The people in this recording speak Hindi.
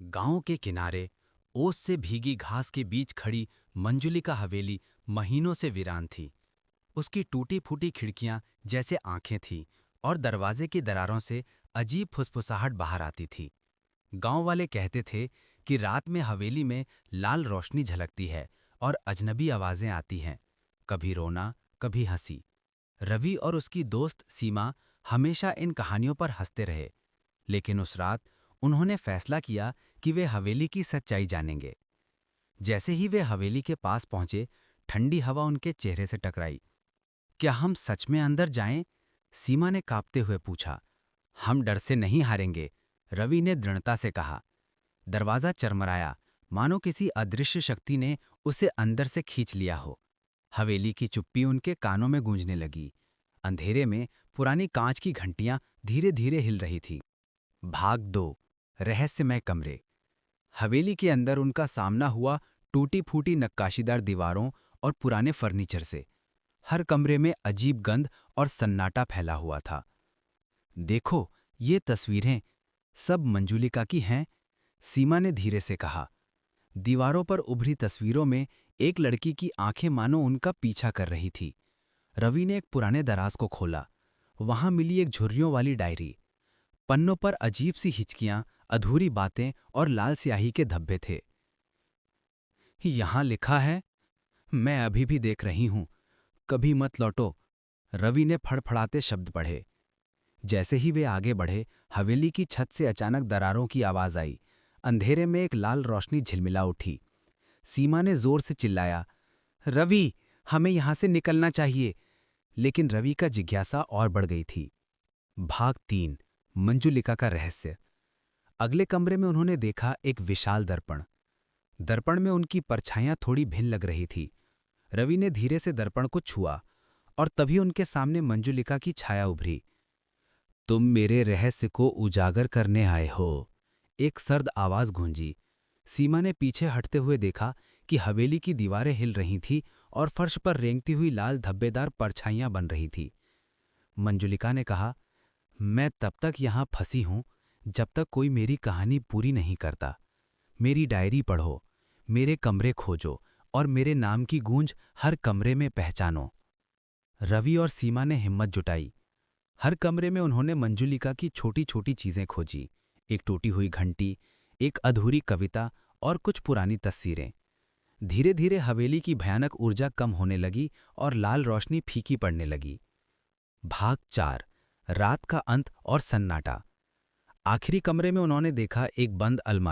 गांव के किनारे ओस से भीगी घास के बीच खड़ी मंजुलिका हवेली महीनों से वीरान थी। उसकी टूटी फूटी खिड़कियां जैसे आंखें थीं और दरवाजे की दरारों से अजीब फुसफुसाहट बाहर आती थी। गांव वाले कहते थे कि रात में हवेली में लाल रोशनी झलकती है और अजनबी आवाजें आती हैं, कभी रोना, कभी हंसी। रवि और उसकी दोस्त सीमा हमेशा इन कहानियों पर हंसते रहे, लेकिन उस रात उन्होंने फैसला किया कि वे हवेली की सच्चाई जानेंगे। जैसे ही वे हवेली के पास पहुंचे, ठंडी हवा उनके चेहरे से टकराई। क्या हम सच में अंदर जाएं? सीमा ने कांपते हुए पूछा। हम डर से नहीं हारेंगे, रवि ने दृढ़ता से कहा। दरवाजा चरमराया, मानो किसी अदृश्य शक्ति ने उसे अंदर से खींच लिया हो। हवेली की चुप्पी उनके कानों में गूंजने लगी। अंधेरे में पुरानी कांच की घंटियां धीरे धीरे हिल रही थी। भाग 2, रहस्यमय कमरे। हवेली के अंदर उनका सामना हुआ टूटी फूटी नक्काशीदार दीवारों और पुराने फर्नीचर से। हर कमरे में अजीब गंध और सन्नाटा फैला हुआ था। देखो, ये तस्वीरें सब मंजुलिका की हैं, सीमा ने धीरे से कहा। दीवारों पर उभरी तस्वीरों में एक लड़की की आंखें मानो उनका पीछा कर रही थी। रवि ने एक पुराने दराज को खोला। वहां मिली एक झुर्रियों वाली डायरी। पन्नों पर अजीब सी हिचकियां, अधूरी बातें और लाल स्याही के धब्बे थे। यहां लिखा है, मैं अभी भी देख रही हूं, कभी मत लौटो। रवि ने फड़फड़ाते शब्द पढ़े। जैसे ही वे आगे बढ़े, हवेली की छत से अचानक दरारों की आवाज आई। अंधेरे में एक लाल रोशनी झिलमिला उठी। सीमा ने जोर से चिल्लाया, रवि, हमें यहां से निकलना चाहिए। लेकिन रवि का जिज्ञासा और बढ़ गई थी। भाग 3, मंजुलिका का रहस्य। अगले कमरे में उन्होंने देखा एक विशाल दर्पण। दर्पण में उनकी परछाइयां थोड़ी भिन्न लग रही थी। रवि ने धीरे से दर्पण को छुआ और तभी उनके सामने मंजुलिका की छाया उभरी। तुम मेरे रहस्य को उजागर करने आए हो, एक सर्द आवाज गूंजी। सीमा ने पीछे हटते हुए देखा कि हवेली की दीवारें हिल रही थीं और फर्श पर रेंगती हुई लाल धब्बेदार परछाइयां बन रही थी। मंजुलिका ने कहा, मैं तब तक यहां फंसी हूं जब तक कोई मेरी कहानी पूरी नहीं करता। मेरी डायरी पढ़ो, मेरे कमरे खोजो और मेरे नाम की गूंज हर कमरे में पहचानो। रवि और सीमा ने हिम्मत जुटाई। हर कमरे में उन्होंने मंजुलिका की छोटी छोटी चीजें खोजी। एक टूटी हुई घंटी, एक अधूरी कविता और कुछ पुरानी तस्वीरें। धीरे धीरे हवेली की भयानक ऊर्जा कम होने लगी और लाल रोशनी फीकी पड़ने लगी। भाग 4, रात का अंत और सन्नाटा। आखिरी कमरे में उन्होंने देखा एक बंद अलमारी।